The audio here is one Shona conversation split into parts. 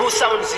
Two sounds.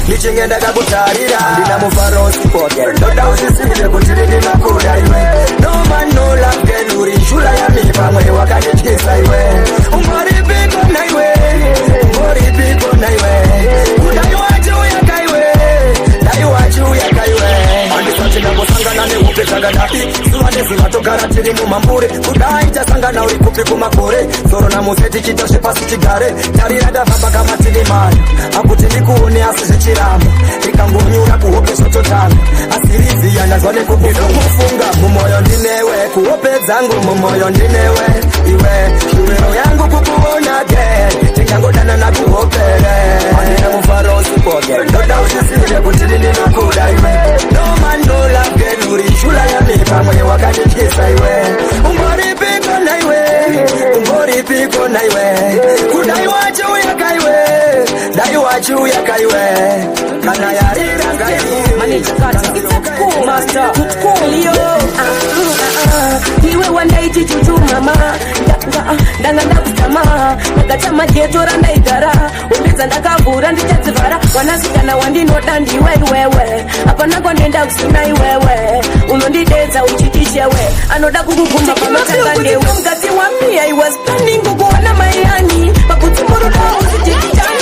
Nichingenda kakutarira ndina mufaro sipoke ndoda usisire kuti ndina kuda iwe no man no love girl uri shula ya mi pamwe wakanitikisa iwe ungoripiko na iwe kudai wachu yakaiwe dai wachu yakaiwe andisati nangosangana neupe takadai zuva nezuva togara tiri mumambure kudai tasangana uri kupi kumakore zoro namuseti chitoshe pasi chigare tarira ndavamba kama tiri mari akuti ndikuone asi zvichiramba ikangonyura kuhope zvototanga asi riziya ndazva nekukufunga mumoyo ndinewe kuhope dzangu mumoyo ndinewe iwe shuvero yangu kukuona ge tingangodana nakuhopere andina mufaro usipoke ndoda usisire kuti ndinokuda iwe no man no love girl uri shula yami pamwe wakanityisa iwe ungoripiko na iwe kudai wacho yakaiwe dai wachu yakaiwe kana yarira ngai manager kata it's cool master it's cool yo iwe wandaiti chuchu mama ndanga ndakutama ndakachama geto randaigara umbidza ndakavhura ndichadzivhara wanasikana wandinoda ndiwe iwewe apana kwandenda kusina iwewe unondidedza uchiti chewe anoda kukuguma panotanga ndewe mukadzi wami I was planning kukuona maiyani pakutsimuruda usichichichani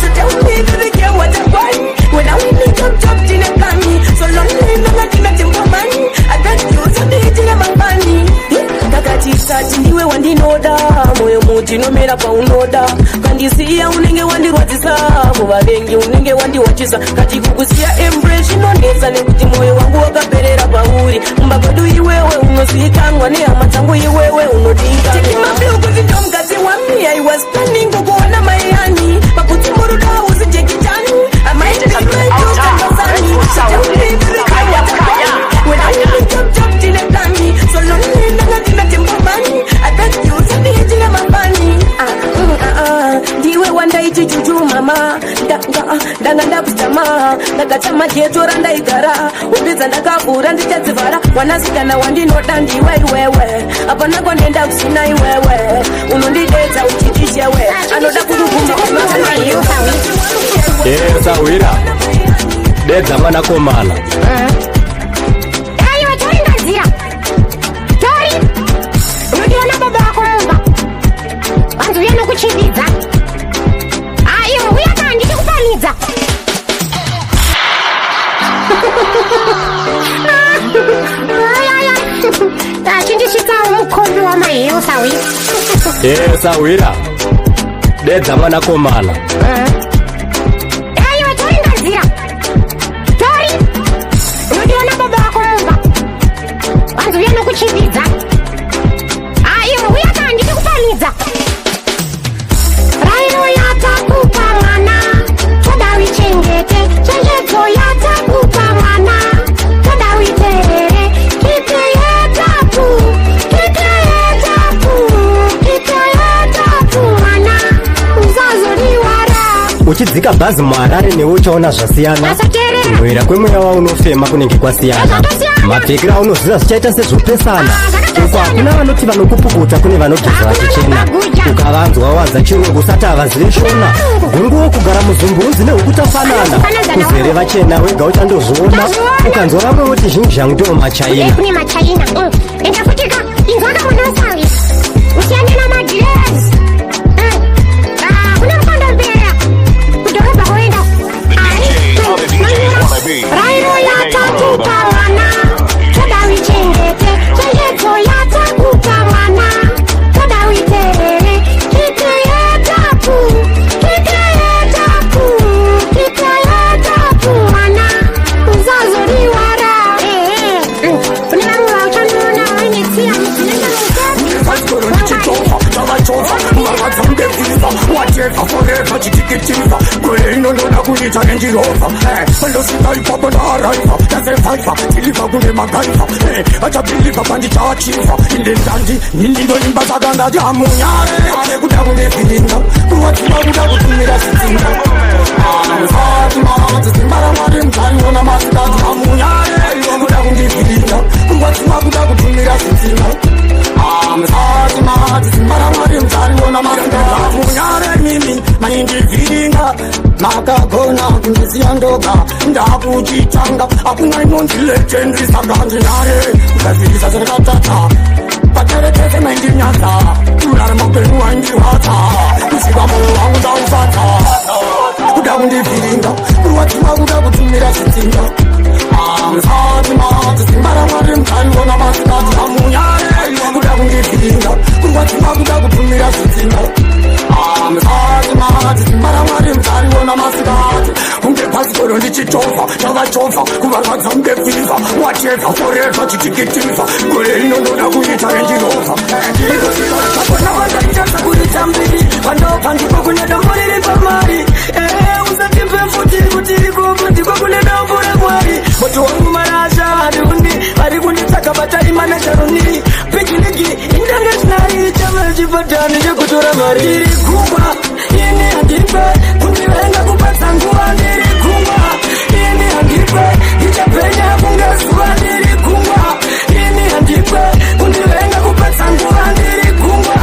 so tell me baby girl what I'm buying when I win it top tinekani so lonely nanga tinatimbomani I got you so dijina mangani kakatitati ndiwe wandinoda moyo muti nomera paunoda kandisiya unenge wandirwadzisa muvavengi unenge wandiwachisa kati kukusiya embrace inonetsa nekuti moyo wangu wakaperera pauri mumba kwedu iwewe unozikanwa nehama dzangu iwewe unodika kuti ndomukadzi wami I was planning kukuona maiyani pakuti muruda usijekichani amaitaimaitotambasani wenaiitomtoptinekani solonenangatinatembomani atatiusadijina mambani ndiwe wandaiti chuchu mama ndanga ndakutama ndakatama geto randaigara upedza ndakavhura ndichadzivhara wanasikana wandinoda ndiwe iwewe apana kwanenda kusina iwewe unondidedza uchitishewe anoda kuduguma Sawira dedza mwana komana aiwa tori ndazira tori unodiona baba wako mumba vanzi uya nokuchididza aiwa uya kaa ndichikupanidza achindisvitsawo mukombi wamaheu Sawira Sawira dedza mwana komana aiwa tori ndazira tori unodiona baba wako mumba vanzi uya nokuchididza aiwa uya kaa ndichikupanidza raino yatakupa mwana toda uichengete chenjedzo yatakupa mwana toda uiteerere kite yetapu mwana uzazoriwara uchidzika bhazi muHarare newe uchaona zvasiyana kunwira kwemweya waunofema kunenge kwasiyana mapfekero aunoziva zvichaita sezvopesana uko hakuna vanoti vanokupukuta kune vanogeza vachichena ukavanzwa wadza chirungu usati havazive shona gunguwo kugara muzumbunzi nehukutafanana kuzere vachena wega uchandozviona ukanzwa vamwe voti zhinji zhangu ndiwo machaina enda futika inzwaka munosawi usiende namadresi kuna mukondombera kudhorobha koenda raino yatatupa mwana toda uichengete chenjedzo yatakupa mwana toda uiteerere kite yetapu mwana uzazoriwara kune vamwe vauchandoona vainesiya Whatever forever chitikitiza kwele inondoda kuita nenjirova ndosika ipapo ndaaraiva ndazevaiva tiliva kune magaiva achabiliva pandichachiva indendandi nindindo imbasakanda jamunyare kuda kunevilinga kuwatima kuda kutumira zidzinga zimbaramari mzaiona masikati amunyare kuda kundivilinga kuwatima kuda kutumira zidzinga zimbaramari mzaiona masikati amunyare mimi maindivilinga makagona kundisiya ndoga ndakuchitanga hakuna inonzi legendi saka ndinare ukazivisa zvirikatata paterekeze maindinyaza urarama upenyu waindirwadza kuziva moyo wangu ndaufata kuda kundivilinga kuwatima kuda kutumira zvidzinga zimbaramari mzaiona masikati amunyare kuda kundivilinga kuwatima kuda kutumira zvidzinga zimbaramari mzaiona masikati kunge pasikoro ndichitova ndavachova kuvarwadza ngefiva wateva foreva chitikitiza kwele inondoda kuita renjirova vandaitadza kuita mbiri vandopa ndiko kune dombo riri pamari usatimbe futi kuti ikopo ndiko kune dombo remwari moto wangu marasha vari kunditsaka bataimana charoni pikiniki indange tinari chamachipatani chekutora mari iri gungwa ini handipe kundivenga kupatsa nguva ndiri gungwa ini handipe ndichapenya kunge zuva ndiri gungwa ini handipe kundivenga kupatsa nguva ndiri gungwa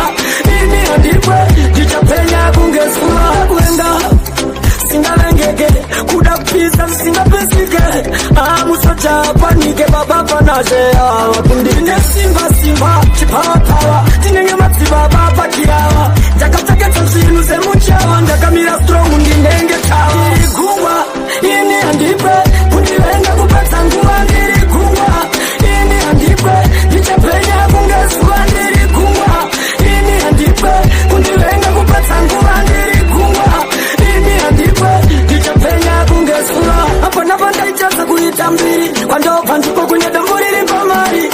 ini handipe ndichapenya kunge zuva kuenda singavengeke kuda kupisa zvisingapesike musota panike baba panazveya kundine simba chipavapava tinenge madzibaba pakirava ndakatakedza zvinhu semuchava ndakamira strong ndinenge tava iri gungwa ini handipe kundivenga kupatsa nguva ndiri gungwa ini handipe ndichapenya kunge zuva ndiri gungwa ini handipe kundivenga kupatsa nguva ndiri gungwa ini handipe ndichapenya kunge zuva apo napo ndaitadza kuita mbiri kwandobva ndiko kune dombo riri pamari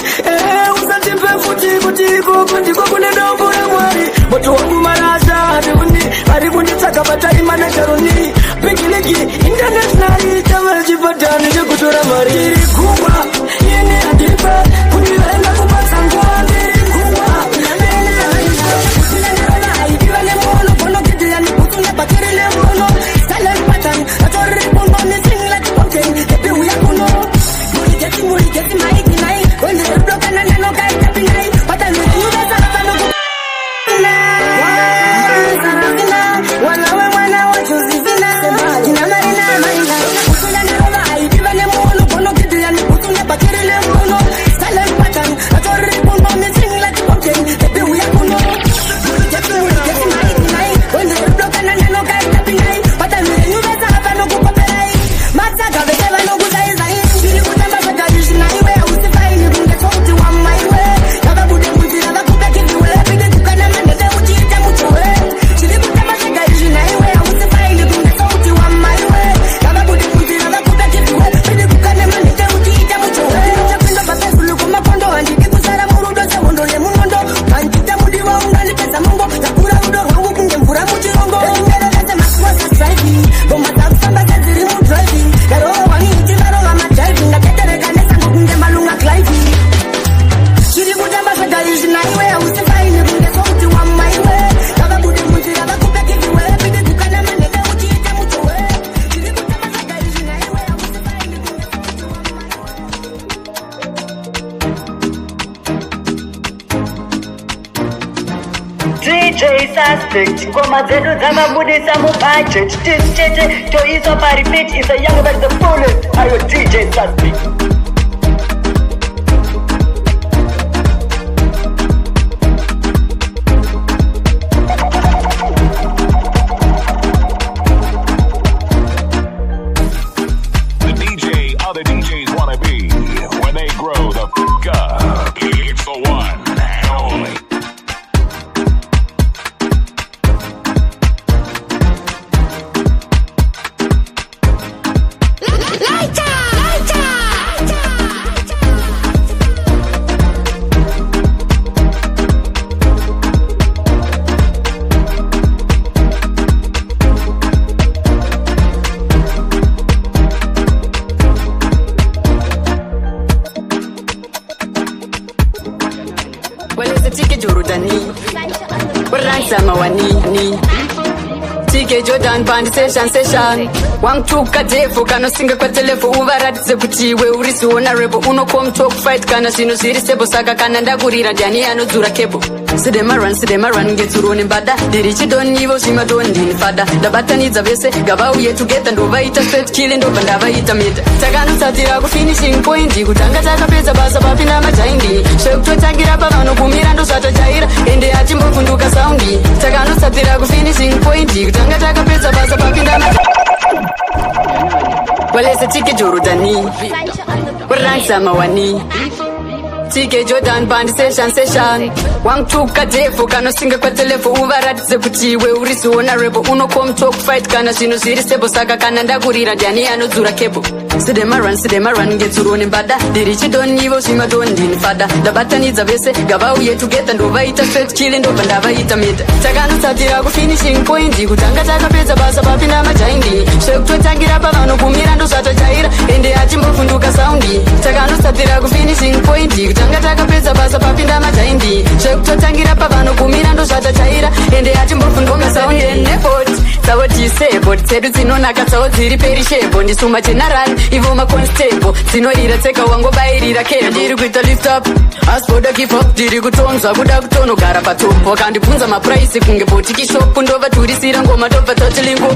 project ngoma dzedu dzakabudisa mubudget tisi chete toiswa parepeat is a young but the fullest ayo DJ Sabi. Other DJs wanna be when they grow the f*** up. It's the one and only. TK Jordan band session wangtuka defu kana singa kwa telefu uvaratidze kuti iwe urisiona rebo unokoma talk fight kana zvinhu zviri sebo saka kana ndakurira ndiani anodzura kebo sidema run ngetsuro nembada ndiri chidonivo zvimadondini fada ndabatanidza vese ngavauye together ndovaita straight kill ndobva ndavaita meta takanotsatira kufinishing point kutanga takapedza basa papinda majaindi zvekutotangira pavanogumira ndozvatojaira ende achimbovhunduka saundi takanotsatira kufinishing point kutanga takapedza basa papinda walese tike Jordani kuransa mawani TK Jordan band session wangtuka defu kana singa kwa telefu uvaratidze kuti iwe urisiona rebo unokoma talk fight kana zvinhu zviri sebo saka kana ndakurira ndiani anodzura kebo sidema run ngetsuro nembada ndiri chidonivo zvimadondini fada ndabatanidza vese ngavauye together ndovaita straight kill ndobva ndavaita meta takanotsatira kufinishing point kutanga takapedza basa papinda majaindi zvekutotangira pavanogumira ndozvatojaira ende achimbovhunduka saundi takanotsatira kufinishing point kutanga takapedza basa papinda majaindi zvekutotangira pavanogumira ndozvatojaira ende achimbovhunduka saundi nepot dzavo tisebot dzedu dzinonaka dzavo dziri perishebo ndisuma general ivo maconstable dzinoira tseka wangobayirira kebo ndiri kuita lift up asiboda give up ndiri kutonzwa kuda kutonogara patopo wakandibvunza mapuraisi kunge botikishopu ndovaturisira ngoma tobva tatilingo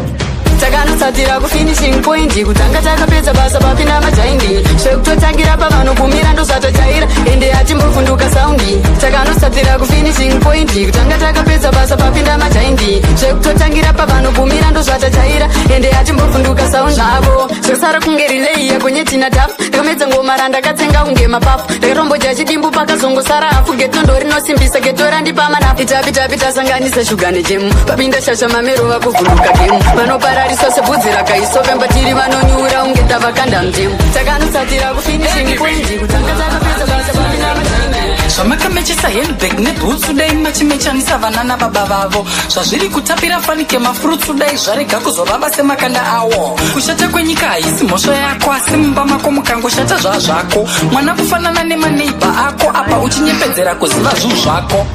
takanotsatira kufinishing point kutanga takapedza basa papinda majaindi zvekutotangira pavanogumira ndozvatojaira ende achimbovhunduka saundi takanotsatira kufinishing point kutanga takapedza basa papinda majaindi zvekutotangira pavanogumira ndozvatojaira ende achimbovhunduka saundi zvavo zvosara kunge relay yakonyetina dhafu ndakamedza ngoma randakatsenga kunge mapafu ndakatomboja chidimbu pakazongosara hafu geto ndoriinosimbisa geto randipamanafu itapitapi tasanganisa shuga nejemu papinda shasha mamero vakuvhunduka gemu vanoparari sebvudzi rakaisovemba tiri vanonyura unge tavakanda mutemo takanotsatira kufinishing point kutanga takapedza basa papinda majaindi zvamakamechesa handbag neboots udai machimechanisa vana nababa vavo zvazviri kutapira fanike mafruits udai zvarega kuzovava semakanda awo kushata kwenyika haisi mhosva yako asi mumba mako mukangoshata zvazvako mwana kufanana nemaneiba ako apa uchinyepedzera kuziva zvinhu zvako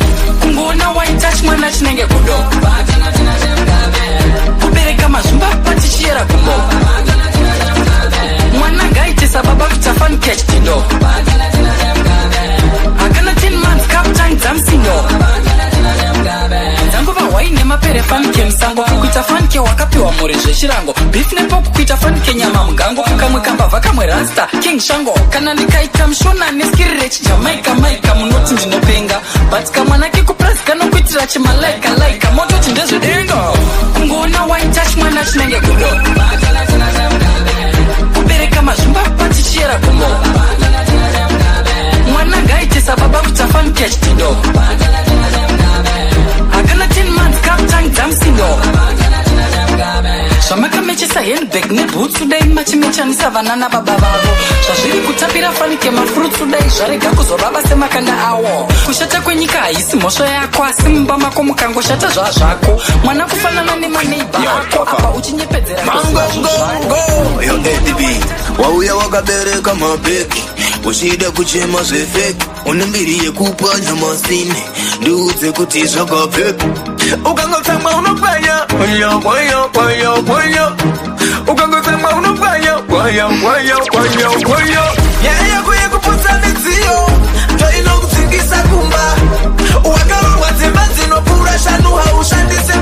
kungoona waitach mwana chinenge kudo kubereka mazvimba patichiyera kumbo mwana ngaite sababa kuti afanikech tindo hakana 10 months captain dzamsindo dzangova hwaine mapere fanike musango kuita fanike wakapiwa mhuri zvechirango beef nepoku kuita fanike nyama mugango kamwe kambavha kamwe rasta king shango kana ndikaita mushona neskiri rechijamaika maika munoti ndinopenga but kamwana kekuprazi kanokuitira chimalaika mototi ndezvedenga kungoona waitach mwana chinenge kudo kubereka mazvimba patichiyera kumbo mwana ngaite sababa kuti afanikech tindo hakana 10 months captain dzamsindo zvamakamechesa handbag neboots udai machimechanisa vana nababa vavo zvazviri kutapira fanike mafruits udai zvarega kuzovava semakanda awo kushata kwenyika haisi mhosva yako asi mumba mako mukangoshata zvazvako mwana kufanana nemaneiba ako apa uchinyepedzera yo ADB wauya wakabereka mabheki uchida kuchema zvefeki une mbiri yekupwanya masine ndiudze kuti zvakapfeka ukangotsamwa unopwanya kwaya ukangotsamwa unopwanya kwaya nyaya yako yekuputsa midziyo ndoinokudzingisa kumba wakavarwa dzimba dzinopfuura shanu haushandise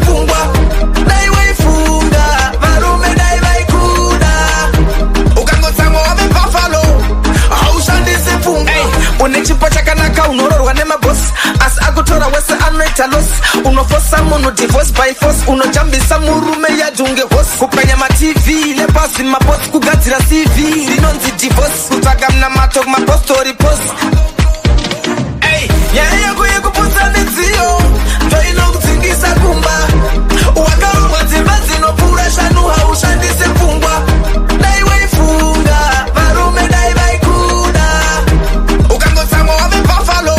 by force unojambisa murume yajunge host kupenya ma TV le pass ma post kugatira CV linonzi divorce kutaga mna matok ma post story post hey yaya kuye kupusa nizio toino kutingisa kumba uwakaru wazimazi no pura shanu haushandise fungwa daiwe ifunga varume daiwe ikuda ukangosango wame buffalo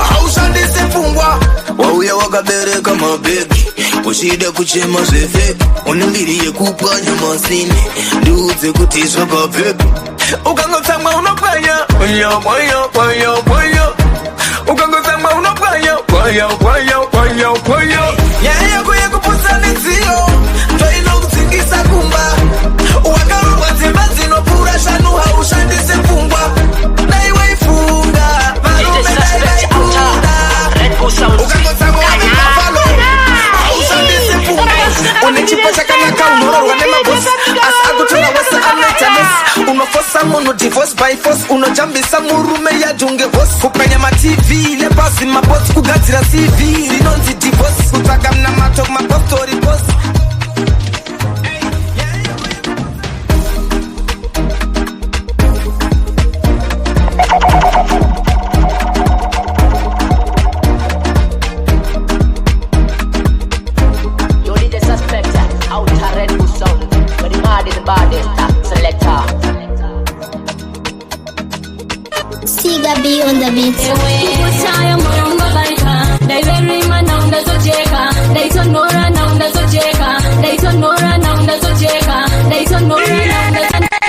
haushandise fungwa wauya wakabereka mabebi ushida kuchema zefe unambiriye kupanya masini nduze kutiswa kwa pepe ukangotsamwa unopanya kwaya kwaya kwaya kwaya ukangotsamwa unopanya kwaya kwaya kwaya kwaya yaya kuye kupusa nizio toino kutingisa kumba uwakaru wazimazi no pura shanu haushandise fungwa daiwe ifunga varume daiwe ikuda ukangotsamwa wame buffalo haushandise fungwa unechipasha kanaka unororwa nemabosi asi akutora wese anaitanes unofosa mono divorce by force unojambisa murume yajunge host kupenya ma TV le pass ma post kugatira CV linonzi divorce kutaga mna matok ma post story post Siga be on the beat. Kukusaya moyo mbabarika Daiveru imana undazojeka Daitonora na undazojeka Daitonora na undazojeka Daitonora na undazojeka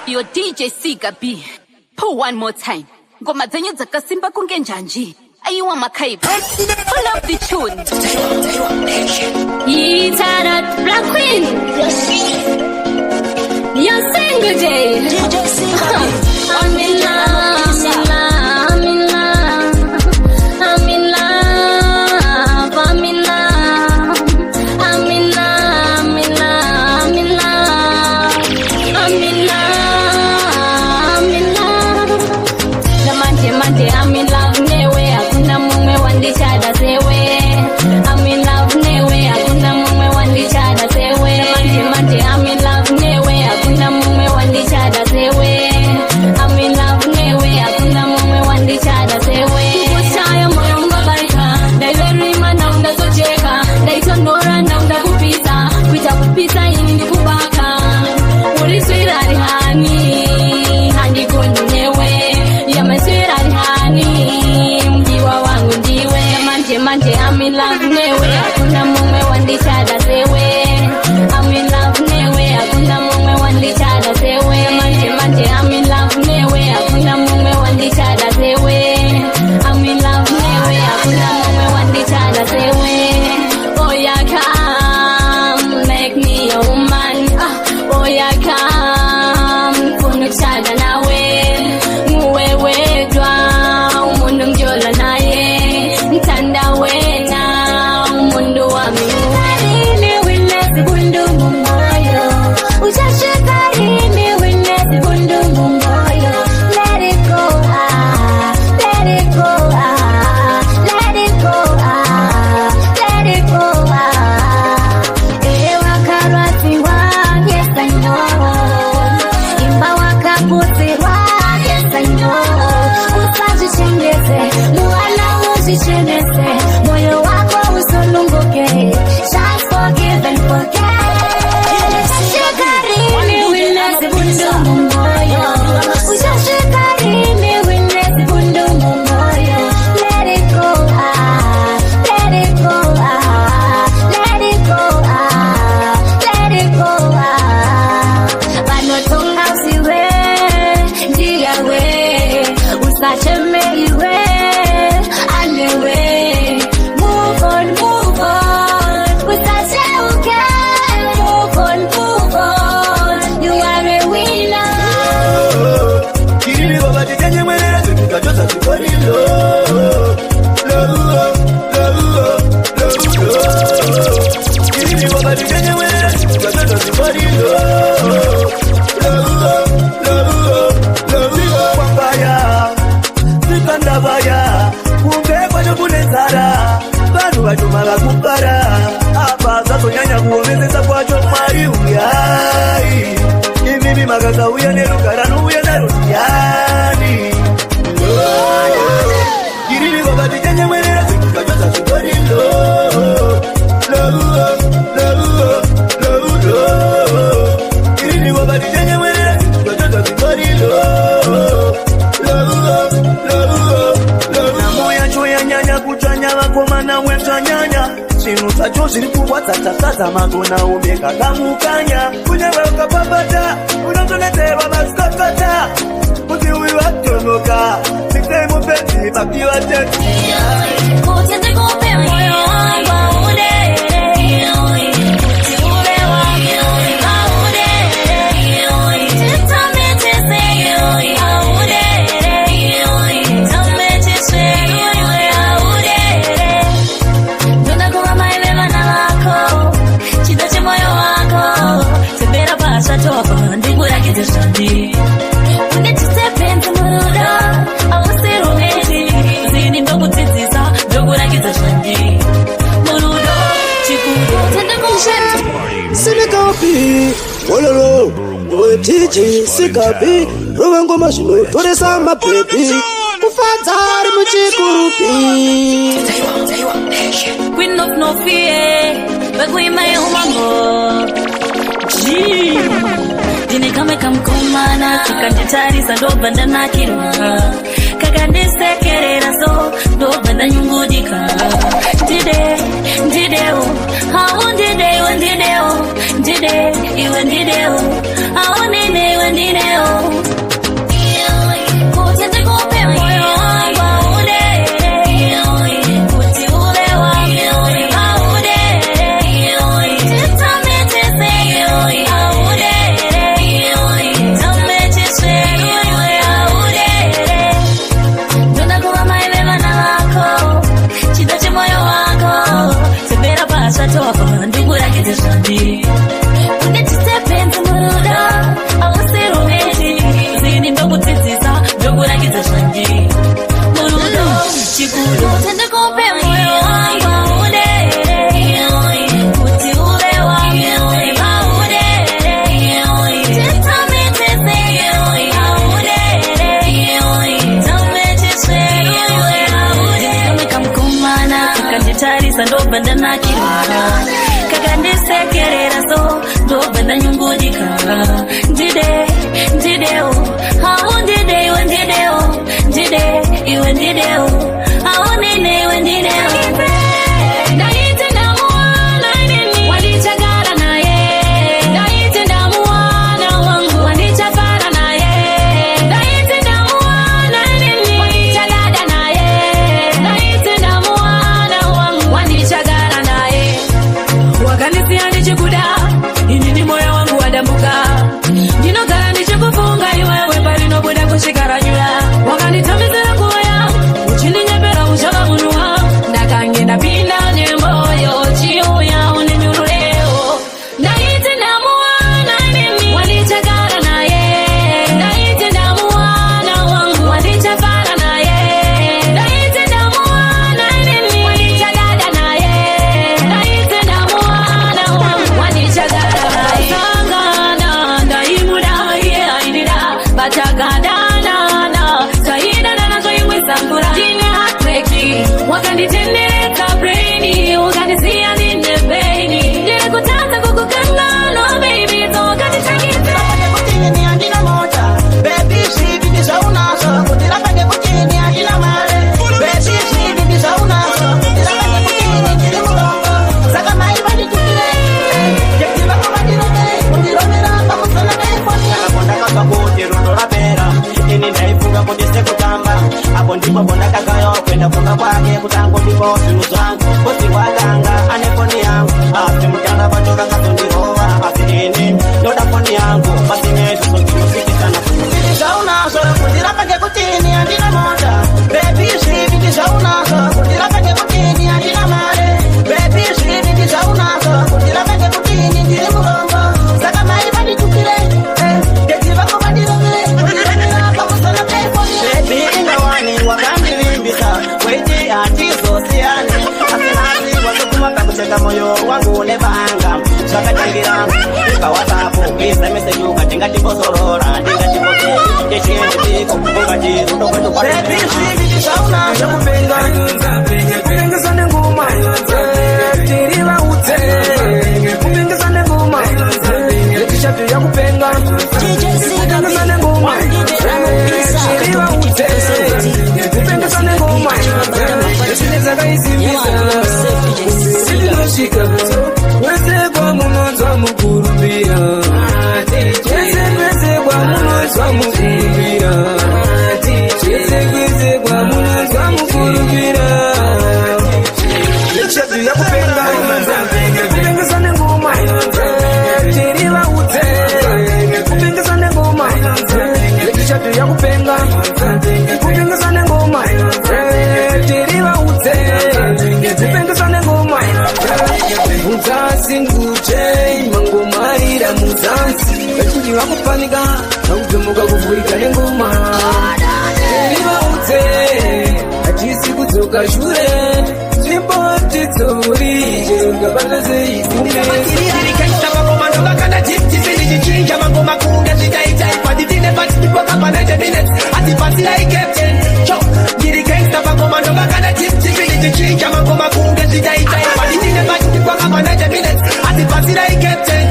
Yo DJ Siga B Pull one more time Ngoma zenyu zakasimba kungenjanji Ayiwa makaiba Pull up the tune Yitarat Black Queen You're single day DJ Siga I'm in love, I'm in love, I'm in love, I'm in love, I'm in love, I'm in love, I'm in love, I'm in love, I'm in love. Mante, I'm in love newe, hakuna mume wandishada sewe. I'm in love newe, hakuna mume wandishada sewe. Mante, I'm in love newe, hakuna mume wandishada sewe. I'm in love newe, hakuna mume wandishada sewe. Kukusaya moyo mbabarika, daiveru imana undazojeka, daitonora na undakupita, kuita kupita ini kubaka. Uliswira rihani, handi kwenye newe, yameswira rihani, mjiwa wangu ndiwe. Mante, I'm in love newe, hakuna mume wandishada sewe. I'm in love newe, hakuna mume wandishada sewe. Mante, I'm in love newe, hakuna mume wandishada sewe. I'm in love newe, hakuna mume wandishada sewe. Oh yeah, come make me a woman. Oh yeah, come kunuchana nawe. Muwewe dwa umundu mjola naye. Mtanda wena umundu wa miwani. Wile zibundu mumboyo. Uchashika hini wile zibundu mumboyo. Let it go, let it go, let it go, let it go, ewa karwati wa, yes I know. Imba wakaputi wa, yes I know. Usajichendeze, muala usichendeze. Moyo wako usulunguke, just forgive and forget. Ushashikarini wile zibundu mumboyo. Ushashikarini wile zibundu mumboyo. Let it go, let it go, let it go, let it go. Vanotonga usiwe, ndiyawe, usacheme iwe, anewe. Move on, usacheuke. Move on, you are a winner. Kiri baba tijenye mwenera tukikajosa tukorilo Kiri baba tijenye mwenera tukikajosa tukorilo Wambaya, sikandabaya, kumbe kwa nyukune zara mala kupara apa sasa nyanya kuomezeza kwacho mari uyai mimi magaza uya nerugara nuya naruyani giriri baba tijanye mwerera zikukajoza chikorilo giriri baba tijanye mwerera zikukajoza chikorilo namoya choya nyanya kuchanya vakomana mwetanyanya chinu tacho ziri kuwatsatsatsa magona umeka kamukanya kunyanga ukapapata unotoneteva masikakata kuti uyu watonoka sikei mupenzi mapiwa teti kuti ndikupe moyo wangu aude kuti uve wangu aude titametese aude tametese aude ndona kuva maile vana vako chida chemoyo wako tembera pasatopa ndikurakidze zvandi unetisepenzi murudo ausirumeti zini ndokudzidzisa ndokurakidza zvandi murudo chikudo tendekusheta Sikapi wololo DJ Sikapi Ruvangoma zvinotoresa mapepi kufadza ari muchikurupi Queen of no fear Baguima yumango Dine kame kamkumana Kakanditari ndobanda nakirwa Kakandisekerera so ndobanda nyungudika Ndideo How ndideo Iwe ndideo How ndideo Kuti ndikupe moyo wangu aude Kuti uve wangu aude Titametese aude Tametese aude Ndona kuva maile vana vako Chida chemoyo wako Tembera pasatopa ndikurakidze zvandi unetisepenzi murudo ausirumeti zini ndokudzidzisa ndokurakidza zvandi murudo chikudo tendekupe moyo wangu aude kuti uve wangu aude titametese aude tametese aude kamekamkumana kakanditarisa ndobanda nakirwara kakandisekerera so ndobanda nyungudika ndideo how ndide iwe ndideo how nene iwe ndideo ndaite ndamuwana nini walichagara naye ndaite ndamuwana wangu walichagara naye ndaite ndamuwana nini walichagara naye ndaite ndamuwana wangu walichagara naye wakanisia ndichikuda inini moyo wangu wadambuka ndinogara ndichikufunga iwewe palinobuda kushikaranyula wakanitamizira kuya uchindinyepera uchakamunua ndakangenda Peka moyo wangu nebanga Shakatangira Ika WhatsApp Kisa message ukatinga tipo sorora Tinga tipo te Jeshine tiko Munga jiru Toko tu pare Baby shiki shauna Shakupenga Kupenga sane nguma Tiriwa ute Kupenga sane nguma Lekishatu ya kupenga Kupenga sane nguma Tiriwa ute Kupenga sane nguma Lekishatu Shika Wese kwa munozwa mukurubia Wese kwa munozwa mukurubia Wese kwa munozwa mukurubia Lekshatu ya kupenga Kupenga sane ngoma Tiriwa ute Kupenga sane ngoma Lekshatu ya kupenga Kupenga sane ngoma Tiriwa ute Kupenga sane ngoma Muzasi nguje mangomarira muzasi Ekuji wakupanika Nautemuka kuvurika nengoma Tiriwa ute Achisi kutoka shure Tripoti tori Jerunga banaze isume Kaita magoma ndoga kana jipti Sini jichinja magoma kunga Jijaitai Paditine bati Tipo kapa 90 minutes Ati pasi like captain Chok Giri kaita magoma ndoga kana jipti Sini jichinja magoma kunga Jijaitai Paditine bati Tipo kapa 90 minutes Ati pasi like captain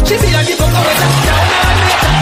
Shibila tipo kaweza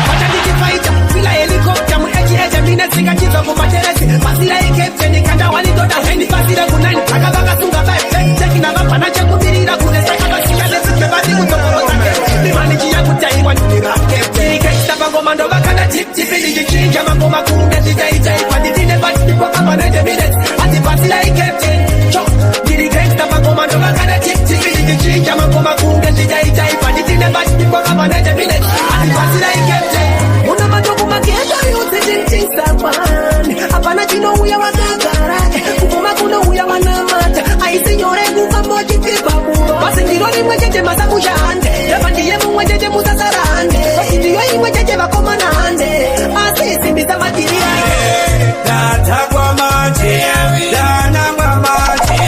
Pata niki fighter Sila helicopter Mueji eja minutes Sika chizo kumateresi Pasi like captain Kanda wali doda Hendi pasi like kunani Kakabaga sunga vibe Cheki na vapa Na cheku birira Kunesa kaka sika Nesi kebati Utokoro zake Nimani chia kutaiwa Nira captain Kaita magoma ndoga kana chip Chipili jichinja magoma kunga Jijaitai Paditine bati Tipo kapa 90 minutes Ati pasi like captain Chok Giri kaita magoma ndoga kana chip Chipili jichinja magoma kunga Jijaitai Paditine bati Tipo kapa 90 minutes Ati pasi like captain Una majoku makenda yote jinching sapan Apana chino uya watagara Kukuma kuna uya wanamata Aisi nyore kuka moji kipabu Basi ndiro ni mwejeje masaku shande Yapandiye mwejeje musasarande Basi ndiyo ni mwejeje wakoma nande Asisi mbisa matiria Data kwa maji Dana kwa maji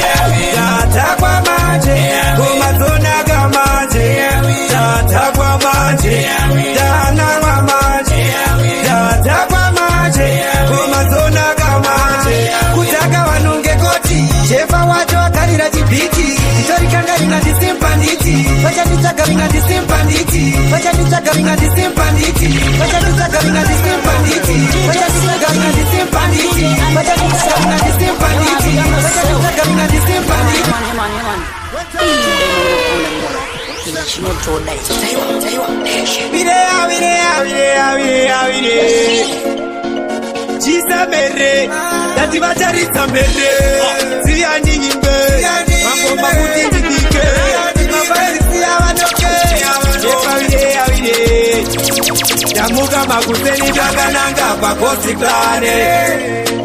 Data kwa maji Kumazona kwa maji Data kwa maji Dana kwa maji Data kwa maji Kumazona kwa maji Kutaka wanunge koti Shefa wajo wakarira jibiti Itori kanga ina disimpanditi Wacha nitaka ina disimpanditi Wacha nitaka ina disimpanditi Wacha nitaka ina disimpanditi Wacha nitaka ina disimpanditi Wacha nitaka ina disimpanditi Wacha nitaka ina disimpanditi Mere Dati vacharitsa mere Siyani nyimbe Mangoma kutindike Mafarisi avanoke Avide Yamuka makuseni dagananga Pakosi klane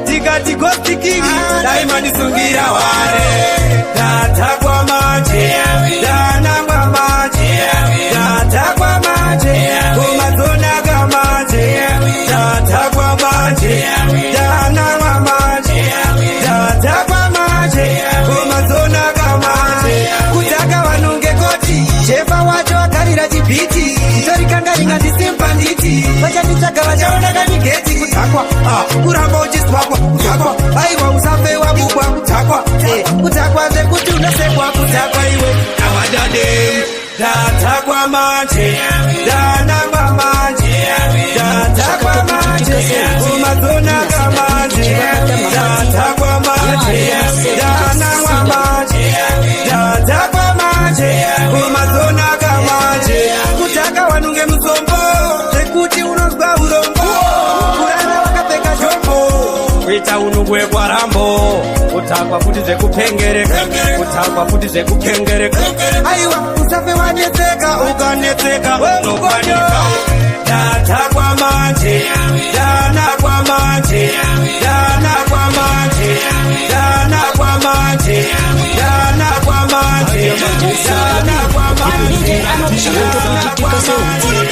Tikati kosti kingi Daima nisungira wane Data kwa maji Dana kwa maji Data kwa maji Kumazona kwa maji Data kwa maji Dana kwa maji Data kwa maji Kumazona kwa maji Kutaka wanunge koti Shefa wajo wakarira jibiti Itori kanga inga disimpanditi Wacha nitaka wajaona gani geti Kutakwa Kuramba ujiswakwa Kutakwa Aiwa usafe wa bubwa Kutakwa Kutakwa ze kutuna sekwa Kutakwa iwe Kawadade Data kwa maji Dana kwa maji Data kwa maji Kumazona kwa maji Data kwa maji Dana kwa maji Data kwa maji Kumazona kwa maji Kutaka wanunge msombo Sekuti unozwa urombo Kurana wakapeka jombo Wita unugwe kwa rambo Utakwa futize kupengereka Utakwa futize kupengereka Aiwa usafe waneteka Ukaneteka unopanika Data kwa maji Dana kwa maji Dana kwa maji Dana kwa maji Dana kwa maji Dana kwa maji Dana kwa maji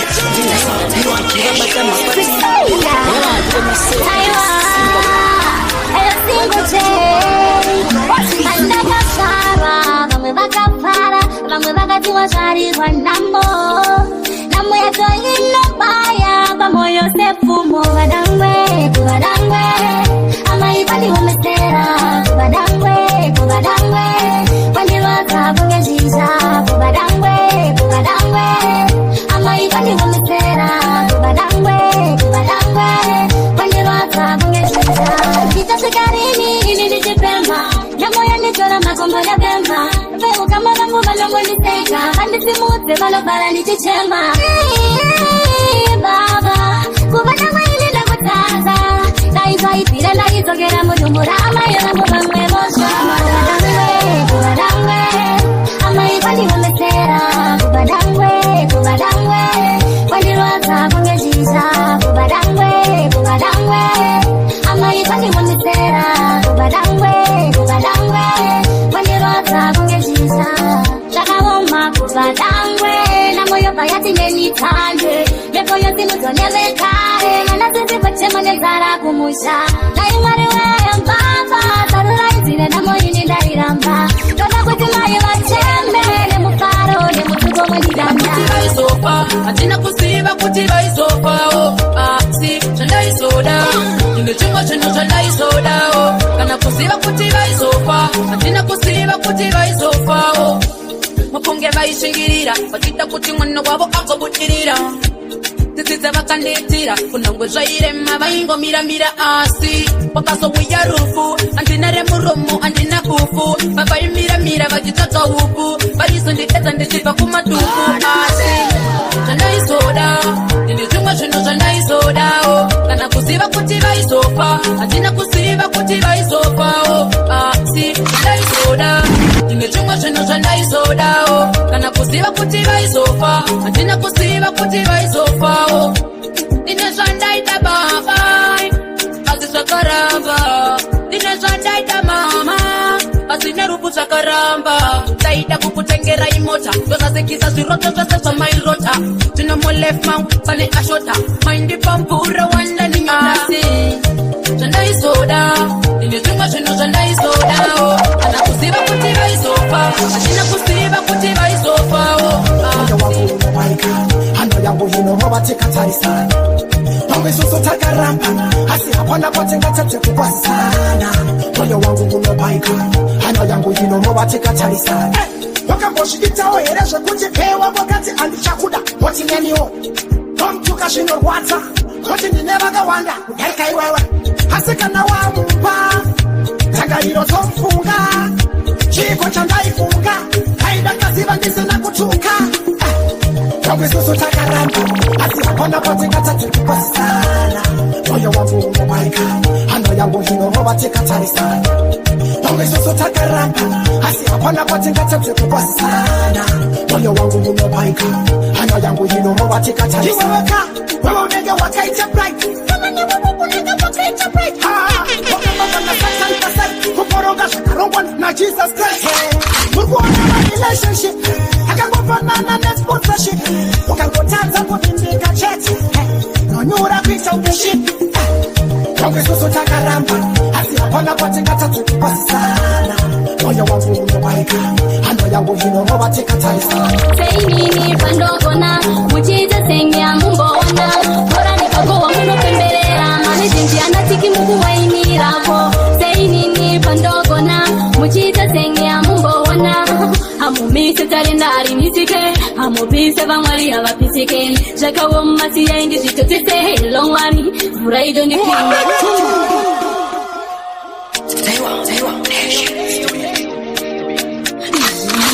wanamo namo ya toyino baya pamoyo sefumo badangwe ama ibali wamesera badangwe wandiwaza bungeziza badangwe ama ibali wamesera badangwe wandiwaza bungeziza kitasigarini nilitipema namo ya nichora makombo ya bema veo kama vangu balongo niteka handisimuze balobala nitichema baba kubadangwe ilina kutaza naizaipira naizogera mudumura amayorango bamwebosha kubadangwe amaibali wamesera kubadangwe wandirwaza bungeziza kubadangwe amaibali wamesera kubadangwe wandirwaza bungeziza chakawoma kubadangwe namoyo bayati nenitande mekoyo sinuzonyelekare nanasizipachemanesara kumusha naimariweyo mbamba saruraizire namoyini ndairamba toda kuti mayo vachembe nemufaro nemutugo mwenidanda vaizofa hatina kusiva kuti vaizofao asi chandaizoda ine chimwe chinhu chandaizodao kana kuziva kuti vaizofa hatina kusiva kuti vaizofao mupunge vaishingirira vachida kuti mwana wavo agobudirira tsitsidza vakanditira kunangwe zvairema vaingomiramira asi wakazouya rufu handina remuromo handina bufu vavaimiramira vachitsvaga upu vaizondidedza ndichibva kumaduku asi zvandaizoda ndine zvimwe zvinhu zvandaizodao kana kuziva kuti vaizofa handina kuziva kuti vaizofao asi zvandaizoda ndine zvimwe zvinhu zvandaizodao kana kuziva kuti vaizofa handina kuziva kuti vaizofao ndine zvandaita baba asi zvakaramba ndine zvandaita mama asi nerupu zvakaramba taida kukutengera imota tozasekisa zviroto zvose zvamairota tinomolefma pane ashota maindipa mvura wandaninyasi zvandaizoda ndine zvimwe zvinhu zvandaizodao kana kuziva kuti vaizofa hatina kuziva kuti vaizofao hano yangu inomovatikatarisana mamwesusu takaramba asi hapana potengatete kukwasana moyo wangu unobaika hano yangu inomovatikatarisana wakambozviitawo here zvekuti pewa wakati handichakuda woti neniwo tomtuka zvinorwadza woti ndine vakawanda kudarika iwewe asi kana wamupa tangariro tofunga chiko chandaifunga haidakaziva ndisina kutuka mamwesusu takaramba asi hapana potengatete kukwasana moyo wangu unobaika hano yangu inomovatikatarisana mamwesusu takaramba asi hapana potengatete kukwasana moyo wangu unobaika hano yangu inomovatikatarisana wewe unenge wakaita bright kama ni wewe unenge wakaita bright wakambana satan kasai kuporonga zvakarongwa na Jesus Christ murikuona relationship akangofanana nesponsorship wakangotadza kuvindika chete nonyura kuita ungeship mamwesusu takaramba asi hapana patingatatu kupasisana moyo wangu unobaika hano yangu inomovatikatarisana seinini pandogona muchiita sengya mumbona bora nikagowa munopemberera manejenji anatiki mukuwainirako seinini pandogona muchiita sengya mumbona hamumise tarendari nisike hamupise vamwari havapisike zvakawommasiyaindi zvitotese helongwani mvura idonipinda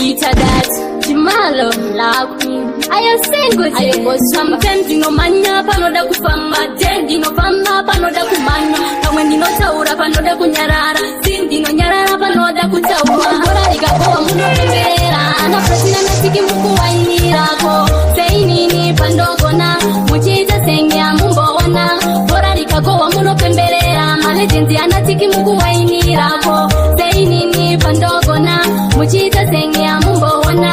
ita that Jimalo Laku I single I was sometimes no manya panoda kufamba dendi no famba panoda kumanya kama ndino taura panoda kunyarara sindi no nyarara panoda kutaura bora nikapoa muno pembera ana pretina na tiki muku wainirako sei nini pandogona muchita sengya mumbona bora nikagoa muno pembera malejendi ana tiki muku wainirako sei nini pandogona muchita sengya mumbona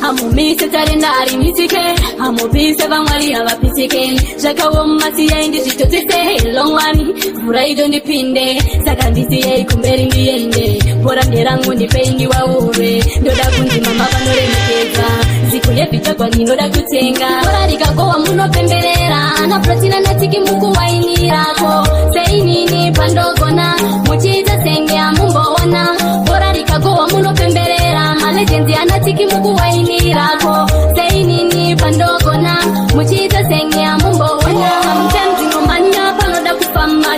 hamumise tarendari nisike hamupise vamwari havapisike zvakawommasiyaindi zvitotese helongwani mvura idondipinde saka ndisiyei kumberi ndiende bora nderangu ndipei ndiwaurwe ndoda kunzi mama vanoremekeza ziko zikuye vichagwa ninoda kutenga bora rikagowa munopemberera na protina natiki mukuwainirako seinini pandogona muchiita senge amumboona bora rikagowa munopemberera malegendi anatiki mukuwainirako seinini pandogona muchiita senge amumboona mtemzinomanya panoda kufama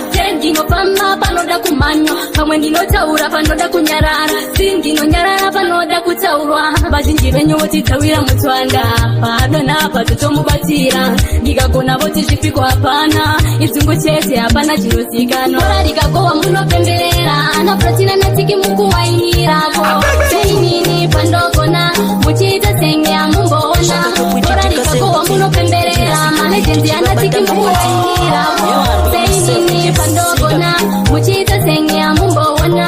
ndinofamba panoda kumanya pamwe ndinotaura panoda kunyarara sindinonyarara panoda kutaurwa vazhinji venyu votitawira mutwanda padonapa totomubatira ndikagona voti zvipiko hapana idzungu chete hapana chinozikanwa bora rikagowa munopemberera na protina natiki mukuwainirako seinini pandogona muchiita senge amumboona bora rikagowa munopemberera malegendi anatiki mukuwainirako seinini pandogona muchiita senge amumboona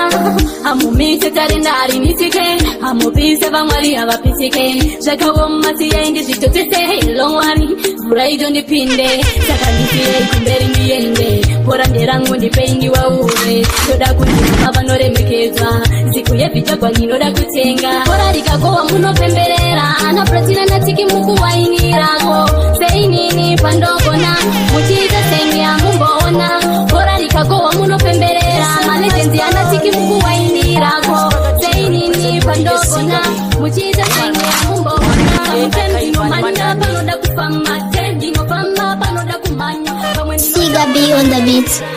amumite tarendari nitike amupise vamwari havapisike zvakaomasiyaindi zvitotese ilomwari mvura idzo ndipinde saka ndipiyei kumberi ndiende bora nderangu ndipei ndiwaure toda kundima vanoremekedzwa ziku yevhichagwa ndinoda kutenga bora rikagowa munopemberera na protina natiki mukuwainirako seinini pandogona muchiita senge amumboona bora rikagowa munopemberera malegendi anatiki mukuwainirako seinini pandogona muchiita senge amumboona mtemzinomanya panoda kufama tendinofamba panoda kumanya Siga B on the beat.